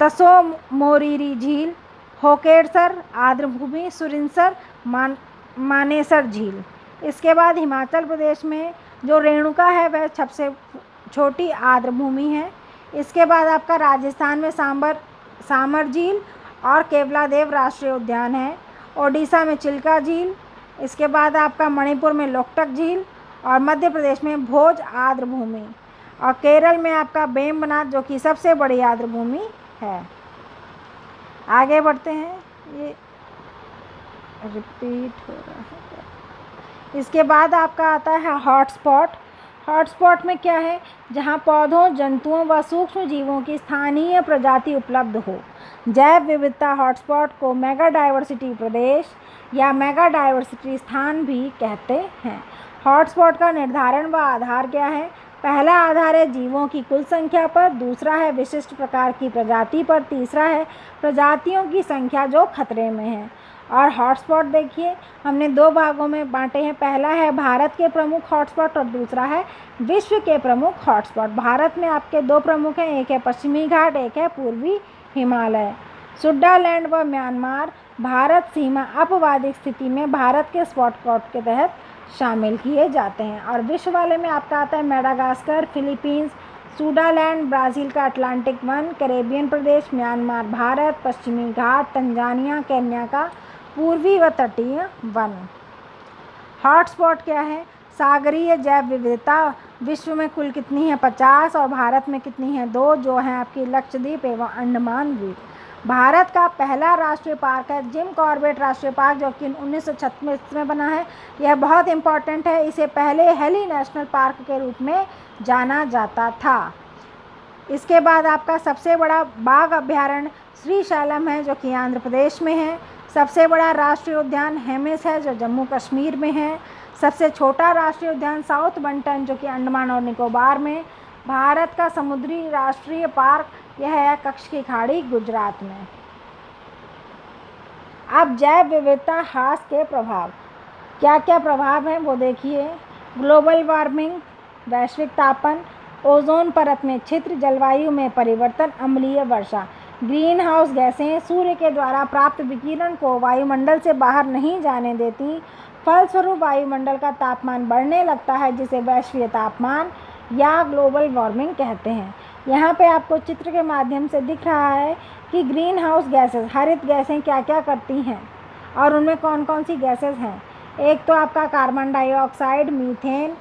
A: तसो मोरीरी झील, होकेरसर आर्द्र भूमि, सुरिनसर, मानेसर झील। इसके बाद हिमाचल प्रदेश में जो रेणुका है वह सबसे छोटी आर्द्र भूमि है। इसके बाद आपका राजस्थान में सामर झील और केवलादेव राष्ट्रीय उद्यान है। ओडिशा में चिल्का झील। इसके बाद आपका मणिपुर में लोकटक झील और मध्य प्रदेश में भोज आर्द्र भूमि और केरल में आपका वेम्बनाड, जो कि सबसे बड़ी आर्द्र भूमि है। आगे बढ़ते हैं, ये रिपीट हो रहा है। इसके बाद आपका आता है हॉटस्पॉट। हॉटस्पॉट में क्या है? जहां पौधों, जंतुओं व सूक्ष्म जीवों की स्थानीय प्रजाति उपलब्ध हो। जैव विविधता हॉटस्पॉट को मेगा डाइवर्सिटी प्रदेश या मेगा डाइवर्सिटी स्थान भी कहते हैं। हॉटस्पॉट का निर्धारण व आधार क्या है? पहला आधार है जीवों की कुल संख्या पर, दूसरा है विशिष्ट प्रकार की प्रजाति पर, तीसरा है प्रजातियों की संख्या जो खतरे में है। और हॉटस्पॉट देखिए हमने दो भागों में बांटे हैं। पहला है भारत के प्रमुख हॉटस्पॉट और दूसरा है विश्व के प्रमुख हॉटस्पॉट। भारत में आपके दो प्रमुख हैं, एक है पश्चिमी घाट, एक है पूर्वी हिमालय। सुड्डालैंड व म्यांमार भारत सीमा अपवादिक स्थिति में भारत के स्पॉट कोड के तहत शामिल किए जाते हैं। और विश्व वाले में आपका आता है मेडागास्कर, फिलीपींस, सुडालैंड, ब्राज़ील का अटलांटिक वन, कैरेबियन प्रदेश, म्यांमार, भारत, पश्चिमी घाट, तंजानिया, केन्या का पूर्वी व तटीय वन। हॉटस्पॉट क्या है? सागरीय जैव विविधता विश्व में कुल कितनी है? 50 और भारत में कितनी है? 2, जो है आपकी लक्षद्वीप एवं अंडमान द्वीप। भारत का पहला राष्ट्रीय पार्क है जिम कॉर्बेट राष्ट्रीय पार्क, जो कि 1936 में बना है। यह बहुत इम्पॉर्टेंट है, इसे पहले हेली नेशनल पार्क के रूप में जाना जाता था। इसके बाद आपका सबसे बड़ा बाघ अभ्यारण्य श्रीशैलम है, जो कि आंध्र प्रदेश में है। सबसे बड़ा राष्ट्रीय उद्यान हेमिस है, जो जम्मू कश्मीर में है। सबसे छोटा राष्ट्रीय उद्यान साउथ बंटन, जो कि अंडमान और निकोबार में। भारत का समुद्री राष्ट्रीय पार्क यह है कच्छ की खाड़ी, गुजरात में। अब जैव विविधता ह्रास के प्रभाव, क्या क्या प्रभाव हैं वो देखिए। ग्लोबल वार्मिंग, वैश्विक तापन, ओजोन परत में छिद्र, जलवायु में परिवर्तन, अम्लीय वर्षा। ग्रीन हाउस गैसें सूर्य के द्वारा प्राप्त विकिरण को वायुमंडल से बाहर नहीं जाने देती, फलस्वरूप वायुमंडल का तापमान बढ़ने लगता है, जिसे वैश्वीय तापमान या ग्लोबल वार्मिंग कहते हैं। यहाँ पे आपको चित्र के माध्यम से दिख रहा है कि ग्रीन हाउस गैसेस, हरित गैसें क्या क्या करती हैं और उनमें कौन कौन सी गैसेस हैं। एक तो आपका कार्बन डाइऑक्साइड, मीथेन,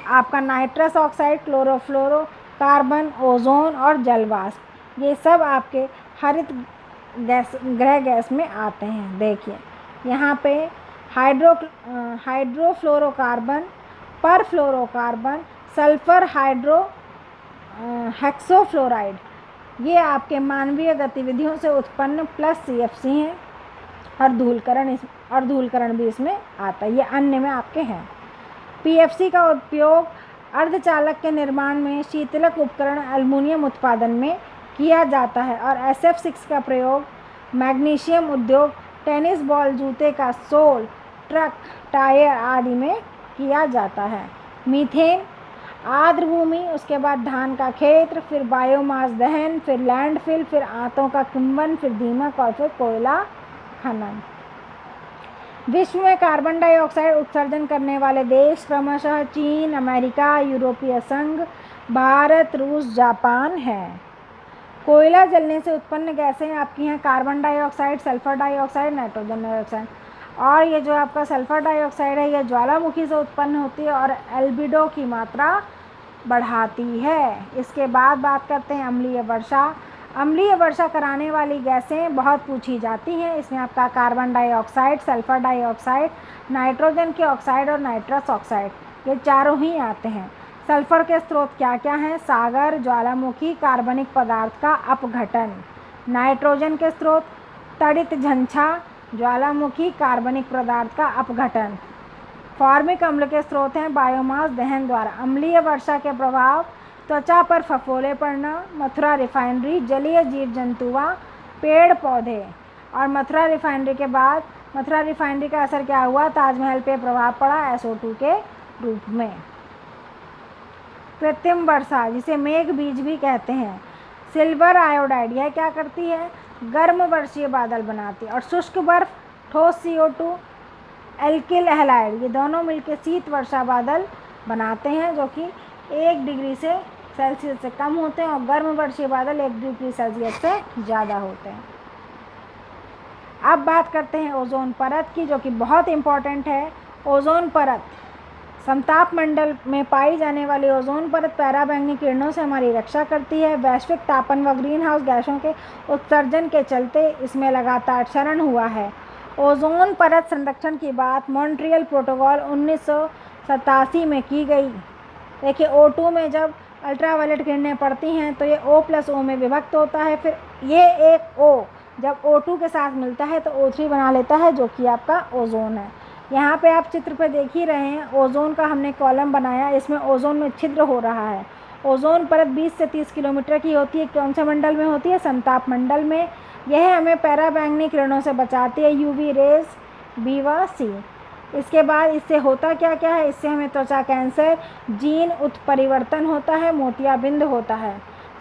A: आपका nitrous oxide, chlorofluoro carbon, ozone और जलवाष्प, ये सब आपके हरित गैस, गृह गैस में आते हैं। देखिए यहाँ पे हाइड्रोफ्लोरोकार्बन, परफ्लोरोकार्बन, सल्फर हेक्सोफ्लोराइड, ये आपके मानवीय गतिविधियों से उत्पन्न प्लस CFC हैं। अर्धूलकरण भी इसमें आता है। ये अन्य में आपके हैं। पीएफसी का उपयोग अर्धचालक के निर्माण में, शीतलक उपकरण, एल्युमिनियम उत्पादन में किया जाता है। और SF6 का प्रयोग मैग्नीशियम उद्योग, टेनिस बॉल, जूते का सोल, ट्रक टायर आदि में किया जाता है। मीथेन आर्द्र भूमि, उसके बाद धान का खेत, फिर बायोमास दहन, फिर लैंडफिल, फिर आंतों का कुंभन, फिर दीमक और फिर कोयला खनन। विश्व में कार्बन डाइऑक्साइड उत्सर्जन करने वाले देश क्रमशः चीन, अमेरिका, यूरोपीय संघ, भारत, रूस, जापान है। कोयला जलने से उत्पन्न गैसें आपकी हैं carbon dioxide, sulphur dioxide, nitrogen dioxide. और ये जो आपका सल्फर डाइऑक्साइड है ये ज्वालामुखी से उत्पन्न होती है और एल्बिडो की मात्रा बढ़ाती है। इसके बाद बात करते हैं अम्लीय वर्षा। अम्लीय वर्षा कराने वाली गैसें बहुत पूछी जाती हैं। इसमें आपका carbon dioxide, sulphur dioxide, nitrogen के ऑक्साइड और नाइट्रस ऑक्साइड, ये चारों ही आते हैं। सल्फर के स्रोत क्या क्या हैं? सागर, ज्वालामुखी, कार्बनिक पदार्थ का अपघटन। नाइट्रोजन के स्रोत तड़ित झंझा, ज्वालामुखी, कार्बनिक पदार्थ का अपघटन। फॉर्मिक अम्ल के स्रोत हैं बायोमास दहन द्वारा। अम्लीय वर्षा के प्रभाव त्वचा पर फफोले पड़ना, मथुरा रिफाइनरी, जलीय जीव जंतुआ, पेड़ पौधे। और मथुरा रिफाइनरी के बाद मथुरा रिफाइनरी का असर क्या हुआ? ताजमहल पे प्रभाव पड़ा SO2 के रूप में। कृत्रिम वर्षा जिसे मेघ बीज भी कहते हैं। सिल्वर आयोडाइड यह क्या करती है? गर्म वर्षीय बादल बनाती है। और शुष्क बर्फ, ठोस CO2, एल्किल हैलाइड, ये दोनों मिलकर शीत वर्षा बादल बनाते हैं जो कि 1 डिग्री से सेल्सियस से कम होते हैं और गर्म वर्षीय बादल 1 डिग्री सेल्सियस से ज़्यादा होते हैं। अब बात करते हैं ओजोन परत की, जो कि बहुत इम्पॉर्टेंट है। ओजोन परत समताप मंडल में पाई जाने वाली ओजोन परत पराबैंगनी किरणों से हमारी रक्षा करती है। वैश्विक तापन व ग्रीन हाउस गैसों के उत्सर्जन के चलते इसमें लगातार क्षरण हुआ है। ओजोन परत संरक्षण की बात मॉन्ट्रियल प्रोटोकॉल 1987 में की गई। देखिए O2 में जब अल्ट्रावायलेट किरणें पड़ती हैं तो ये O+O में विभक्त होता है। फिर ये एक O जब O2 के साथ मिलता है तो O3 बना लेता है जो कि आपका ओजोन है। यहाँ पे आप चित्र पे देख ही रहे हैं, ओजोन का हमने कॉलम बनाया, इसमें ओजोन में छिद्र हो रहा है। ओजोन परत 20 से 30 किलोमीटर की होती है। कौन से मंडल में होती है? समताप मंडल में। यह हमें पराबैंगनी किरणों से बचाती है, UV रेज B व C। इसके बाद इससे होता क्या क्या है? इससे हमें त्वचा कैंसर, जीन उत्परिवर्तन होता है, मोतियाबिंद होता है।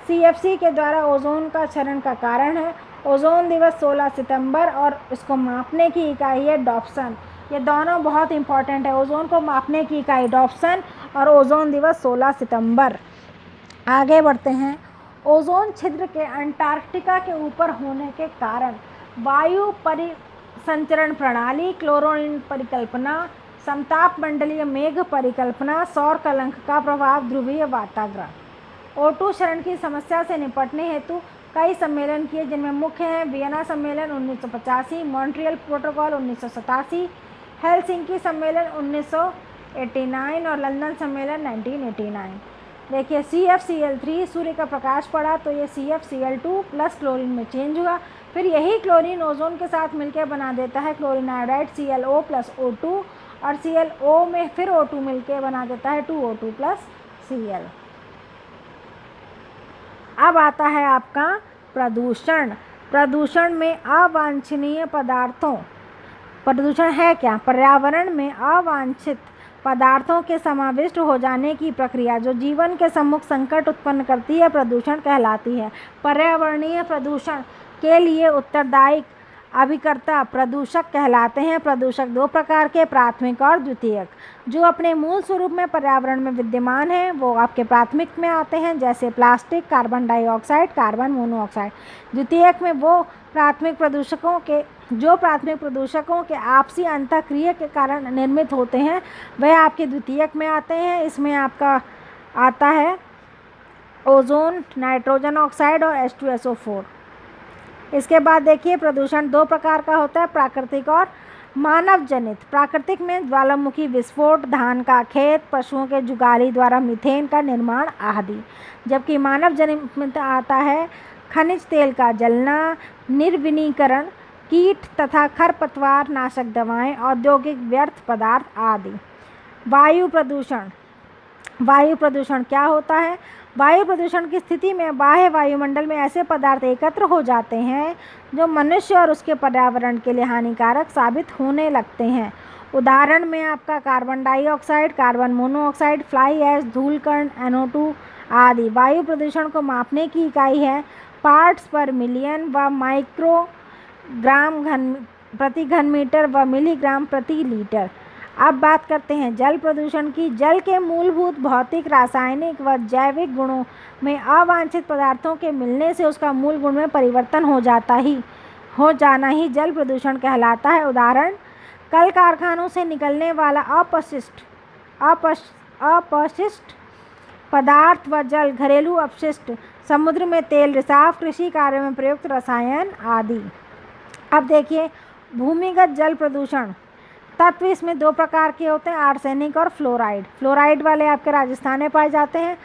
A: CFC के द्वारा ओजोन का क्षरण का कारण है। ओजोन दिवस 16 सितंबर और इसको मापने की इकाई है डॉप्सन। ये दोनों बहुत इंपॉर्टेंट है। ओजोन को मापने की इकाई डॉप्सन और ओजोन दिवस 16 सितंबर। आगे बढ़ते हैं। ओजोन छिद्र के अंटार्कटिका के ऊपर होने के कारण वायु परिसंचरण प्रणाली, क्लोरोनिन परिकल्पना, समताप मंडलीय मेघ परिकल्पना, सौर कलंक का प्रभाव, ध्रुवीय वाताग्रह। O2 क्षरण की समस्या से निपटने हेतु कई सम्मेलन किए, जिनमें मुख्य हैं वियना सम्मेलन 1985, मॉन्ट्रियल प्रोटोकॉल 1987, हेलसिंकी सम्मेलन 1989 और लंदन सम्मेलन 1989। देखिए CFCl3 सूर्य का प्रकाश पड़ा तो ये CFCl2 प्लस क्लोरीन में चेंज हुआ। फिर यही क्लोरीन ओजोन के साथ मिलकर बना देता है chlorine iodide ClO plus O2 और ClO में फिर O2 मिलकर बना देता है 2O2 प्लस Cl। अब आता है आपका प्रदूषण। प्रदूषण में अवांछनीय पदार्थों, प्रदूषण है क्या? पर्यावरण में अवांछित पदार्थों के समाविष्ट हो जाने की प्रक्रिया जो जीवन के सम्मुख संकट उत्पन्न करती है प्रदूषण कहलाती है। पर्यावरणीय प्रदूषण के लिए उत्तरदायी अभिकर्ता प्रदूषक कहलाते हैं। प्रदूषक 2 प्रकार के, प्राथमिक और द्वितीयक। जो अपने मूल स्वरूप में पर्यावरण में विद्यमान हैं वो आपके प्राथमिक में आते हैं, जैसे plastic, carbon dioxide, carbon monoxide. द्वितीयक में वो प्राथमिक प्रदूषकों के आपसी अंतःक्रिया के कारण निर्मित होते हैं, वह आपके द्वितीयक में आते हैं। इसमें आपका आता है ओजोन, नाइट्रोजन ऑक्साइड और H2SO4। इसके बाद देखिए प्रदूषण 2 प्रकार का होता है, प्राकृतिक और मानव जनित। प्राकृतिक में ज्वालामुखी विस्फोट, धान का खेत, पशुओं के जुगाली द्वारा मीथेन का निर्माण आदि। जबकि मानव जनित में आता है खनिज तेल का जलना, निर्वनीकरण, कीट तथा खरपतवार नाशक दवाएं, औद्योगिक व्यर्थ पदार्थ आदि। वायु प्रदूषण। वायु प्रदूषण क्या होता है? वायु प्रदूषण की स्थिति में बाह्य वायुमंडल में ऐसे पदार्थ एकत्र हो जाते हैं जो मनुष्य और उसके पर्यावरण के लिए हानिकारक साबित होने लगते हैं। उदाहरण में आपका carbon dioxide, carbon monoxide, fly ash, धूलकण, NO2 आदि। वायु प्रदूषण को मापने की इकाई है पार्ट्स पर मिलियन व माइक्रोग्राम प्रति घन मीटर व मिलीग्राम प्रति लीटर। अब बात करते हैं जल प्रदूषण की। जल के मूलभूत भौतिक, रासायनिक व जैविक गुणों में अवांछित पदार्थों के मिलने से उसका मूल गुण में परिवर्तन हो जाना ही जल प्रदूषण कहलाता है। उदाहरण, कल कारखानों से निकलने वाला अपशिष्ट पदार्थ व जल, घरेलू अपशिष्ट, समुद्र में तेल रिसाव, कृषि कार्य में प्रयुक्त रसायन आदि। अब देखिए भूमिगत जल प्रदूषण। तत्व इसमें दो प्रकार के होते हैं, आर्सेनिक और फ्लोराइड। फ्लोराइड वाले आपके राजस्थान में पाए जाते हैं,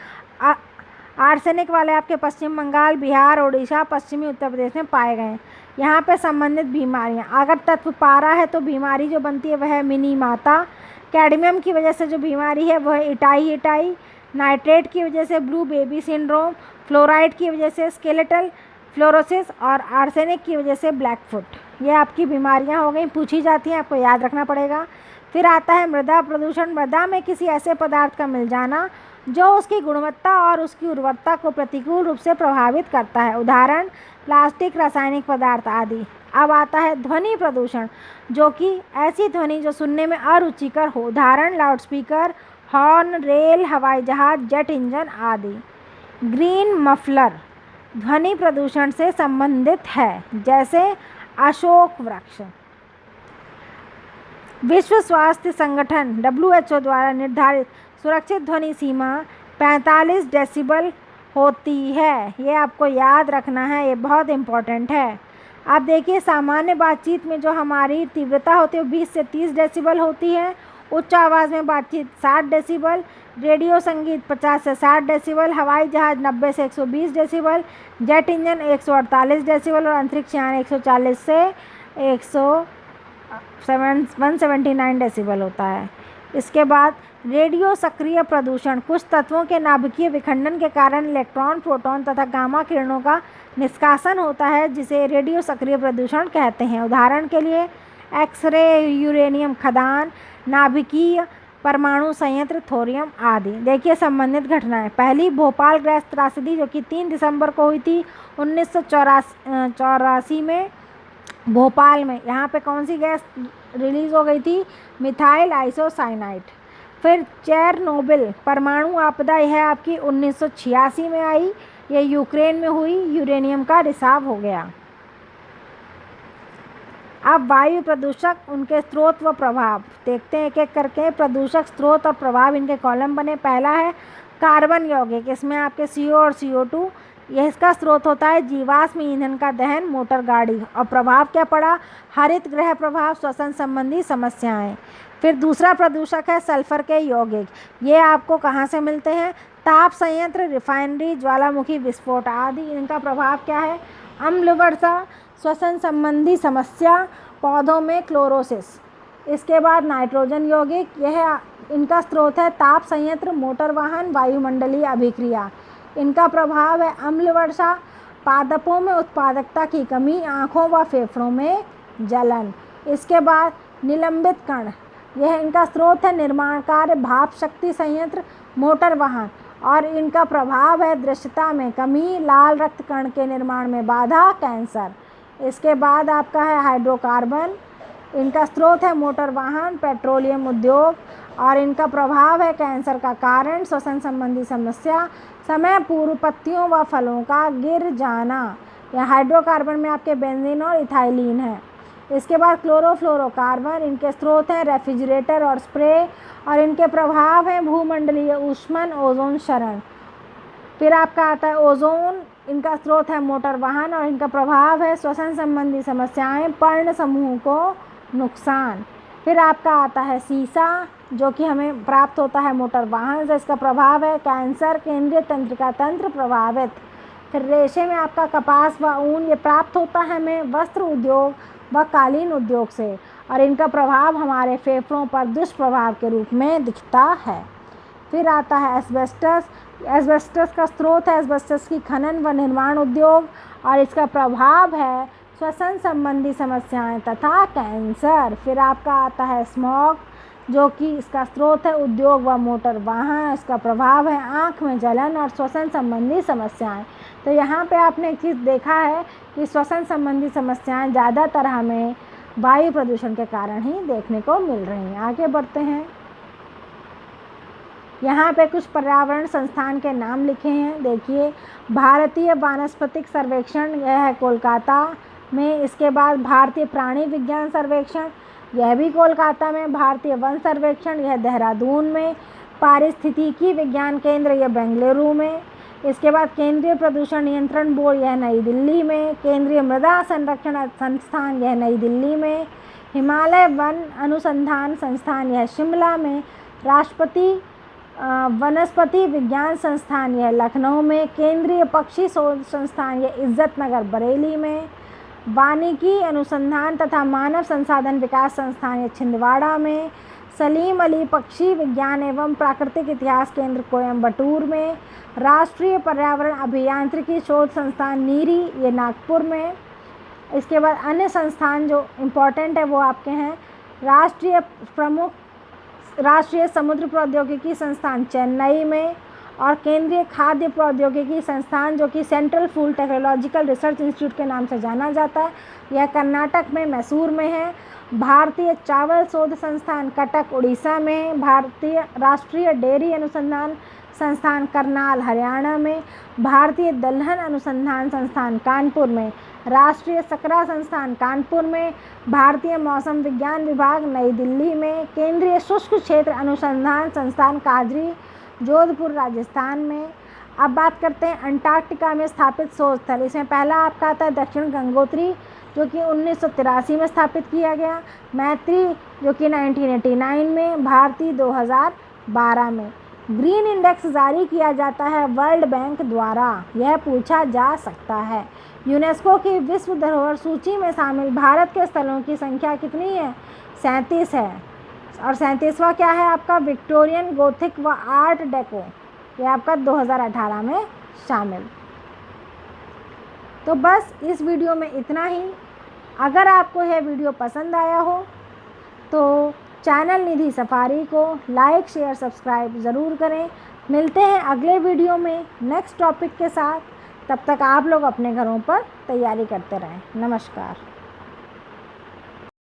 A: आर्सेनिक वाले आपके पश्चिम बंगाल, बिहार, उड़ीसा, पश्चिमी उत्तर प्रदेश में पाए गए हैं। यहाँ पे संबंधित बीमारियाँ, अगर तत्व पारा है तो बीमारी जो बनती है वह है मिनी माता। कैडमियम की वजह से जो बीमारी है वह इटाई, नाइट्रेट की वजह से ब्लू बेबी सिंड्रोम, फ्लोराइड की वजह से स्केलेटल फ्लोरोसिस और आर्सेनिक की वजह से ब्लैक फुट। ये आपकी बीमारियां हो गई, पूछी जाती हैं, आपको याद रखना पड़ेगा। फिर आता है मृदा प्रदूषण। मृदा में किसी ऐसे पदार्थ का मिल जाना जो उसकी गुणवत्ता और उसकी उर्वरता को प्रतिकूल रूप से प्रभावित करता है। उदाहरण, प्लास्टिक, रासायनिक पदार्थ आदि। अब आता है ध्वनि प्रदूषण, जो कि ऐसी ध्वनि जो सुनने में अरुचिकर हो। उदाहरण, लाउडस्पीकर, हॉर्न, रेल, हवाई जहाज, जेट इंजन आदि। ग्रीन मफलर ध्वनि प्रदूषण से संबंधित है, जैसे अशोक वृक्ष। विश्व स्वास्थ्य संगठन WHO द्वारा निर्धारित सुरक्षित ध्वनि सीमा 45 डेसिबल होती है। ये आपको याद रखना है, ये बहुत इम्पोर्टेंट है। अब देखिए सामान्य बातचीत में जो हमारी तीव्रता होती है 20 से 30 डेसिबल होती है। उच्च आवाज़ में बातचीत 60 डेसिबल, रेडियो संगीत 50 से 60 डेसिबल, हवाई जहाज 90 से 120 डेसिबल, जेट इंजन 148 डेसिबल और अंतरिक्ष यान 140 से 179 डेसिबल होता है। इसके बाद रेडियो सक्रिय प्रदूषण। कुछ तत्वों के नाभिकीय विखंडन के कारण इलेक्ट्रॉन, प्रोटॉन तथा गामा किरणों का निष्कासन होता है, जिसे रेडियो सक्रिय प्रदूषण कहते हैं। उदाहरण के लिए एक्सरे, यूरेनियम खदान, नाभिकीय परमाणु संयंत्र, थोरियम आदि। देखिए संबंधित घटनाएं। पहली भोपाल गैस त्रासदी जो कि 3 दिसंबर को हुई थी 1984 में भोपाल में। यहाँ पे कौन सी गैस रिलीज़ हो गई थी? Methyl isocyanide. फिर चेरनोबिल परमाणु आपदा, यह आपकी 1986 में आई, यह यूक्रेन में हुई, यूरेनियम का रिसाव हो गया। अब वायु प्रदूषक, उनके स्रोत व प्रभाव देखते हैं एक एक करके। प्रदूषक, स्रोत और प्रभाव, इनके कॉलम बने। पहला है कार्बन यौगिक, इसमें आपके CO और CO2, यह इसका स्रोत होता है जीवाश्म ईंधन का दहन, मोटर गाड़ी। और प्रभाव क्या पड़ा? हरित गृह प्रभाव, श्वसन संबंधी समस्याएं। फिर दूसरा प्रदूषक है सल्फर के यौगिक, ये आपको कहाँ से मिलते हैं? ताप संयंत्र, रिफाइनरी, ज्वालामुखी विस्फोट आदि। इनका प्रभाव क्या है? अम्ल वर्षा, श्वसन संबंधी समस्या, पौधों में क्लोरोसिस। इसके बाद नाइट्रोजन यौगिक, यह इनका स्रोत है ताप संयंत्र, मोटर वाहन, वायुमंडलीय अभिक्रिया। इनका प्रभाव है अम्ल वर्षा, पादपों में उत्पादकता की कमी, आँखों व फेफड़ों में जलन। इसके बाद निलंबित कण, यह इनका स्रोत है निर्माण कार्य, भाप शक्ति संयंत्र, मोटर वाहन। और इनका प्रभाव है दृश्यता में कमी, लाल रक्त कण के निर्माण में बाधा, कैंसर। इसके बाद आपका है हाइड्रोकार्बन, इनका स्रोत है मोटर वाहन, पेट्रोलियम उद्योग। और इनका प्रभाव है कैंसर का कारण, श्वसन संबंधी समस्या, समय पूर्व पत्तियों व फलों का गिर जाना। यह हाइड्रोकार्बन में आपके बेंजीन और इथाइलीन है। इसके बाद क्लोरोफ्लोरोकार्बन, इनके स्रोत हैं रेफ्रिजरेटर और स्प्रे। और इनके प्रभाव हैं भूमंडलीय ऊष्मन, ओजोन क्षरण। फिर आपका आता है ओजोन, इनका स्रोत है मोटर वाहन और इनका प्रभाव है श्वसन संबंधी समस्याएं, पर्ण समूह को नुकसान। फिर आपका आता है सीसा, जो कि हमें प्राप्त होता है मोटर वाहन से, इसका प्रभाव है कैंसर, केंद्रीय तंत्रिका तंत्र प्रभावित। फिर रेशे में आपका कपास व ऊन, ये प्राप्त होता है हमें वस्त्र उद्योग, व कालीन उद्योग से, और इनका प्रभाव हमारे फेफड़ों पर दुष्प्रभाव के रूप में दिखता है। फिर आता है एस्बेस्टस। एस्बेस्टस का स्रोत है एस्बेस्टस की खनन व निर्माण उद्योग, और इसका प्रभाव है श्वसन संबंधी समस्याएं तथा कैंसर। फिर आपका आता है स्मॉग, जो कि इसका स्रोत है उद्योग व मोटर वाहन, इसका प्रभाव है आँख में जलन और श्वसन संबंधी समस्याएं। तो यहाँ पे आपने एक चीज़ देखा है कि श्वसन संबंधी समस्याएं ज़्यादातर हमें वायु प्रदूषण के कारण ही देखने को मिल रही हैं। आगे बढ़ते हैं। यहाँ पे कुछ पर्यावरण संस्थान के नाम लिखे हैं। देखिए, भारतीय वानस्पतिक सर्वेक्षण, यह है कोलकाता में। इसके बाद भारतीय प्राणी विज्ञान सर्वेक्षण, यह भी कोलकाता में। भारतीय वन सर्वेक्षण, यह देहरादून में। पारिस्थितिकी विज्ञान केंद्र, यह बेंगलुरु में। इसके बाद केंद्रीय प्रदूषण नियंत्रण बोर्ड, यह नई दिल्ली में। केंद्रीय मृदा संरक्षण संस्थान, यह नई दिल्ली में। हिमालय वन अनुसंधान संस्थान, यह शिमला में। राष्ट्रपति वनस्पति विज्ञान संस्थान, यह लखनऊ में। केंद्रीय पक्षी शोध संस्थान, यह इज्जतनगर बरेली में। वानिकी अनुसंधान तथा मानव संसाधन विकास संस्थान, यह छिंदवाड़ा में। सलीम अली पक्षी विज्ञान एवं प्राकृतिक इतिहास केंद्र, कोयम्बटूर में। राष्ट्रीय पर्यावरण अभियांत्रिकी शोध संस्थान नीरी, ये नागपुर में। इसके बाद अन्य संस्थान जो इम्पोर्टेंट है वो आपके हैं राष्ट्रीय समुद्र प्रौद्योगिकी संस्थान चेन्नई में, और केंद्रीय खाद्य प्रौद्योगिकी संस्थान जो कि central food technological research institute के नाम से जाना जाता है, यह कर्नाटक में मैसूर में है। भारतीय चावल शोध संस्थान कटक उड़ीसा में। भारतीय राष्ट्रीय डेयरी अनुसंधान संस्थान करनाल हरियाणा में। भारतीय दलहन अनुसंधान संस्थान कानपुर में। राष्ट्रीय सकरा संस्थान कानपुर में। भारतीय मौसम विज्ञान विभाग नई दिल्ली में। केंद्रीय शुष्क क्षेत्र अनुसंधान संस्थान काजरी, जोधपुर राजस्थान में। अब बात करते हैं अंटार्कटिका में स्थापित शोध स्थल। इसमें पहला आपका आता है दक्षिण गंगोत्री, जो कि 1983 में स्थापित किया गया। मैत्री, जो कि 1989 में। भारती 2012 में। ग्रीन इंडेक्स जारी किया जाता है वर्ल्ड बैंक द्वारा, यह पूछा जा सकता है। यूनेस्को की विश्व धरोहर सूची में शामिल भारत के स्थलों की संख्या कितनी है? 37 है, और 37वां क्या है आपका? विक्टोरियन गोथिक व आर्ट डेको, ये आपका 2018 में शामिल। तो बस इस वीडियो में इतना ही। अगर आपको यह वीडियो पसंद आया हो तो चैनल निधि सफारी को लाइक शेयर सब्सक्राइब ज़रूर करें। मिलते हैं अगले वीडियो में नेक्स्ट टॉपिक के साथ। तब तक आप लोग अपने घरों पर तैयारी करते रहें। नमस्कार।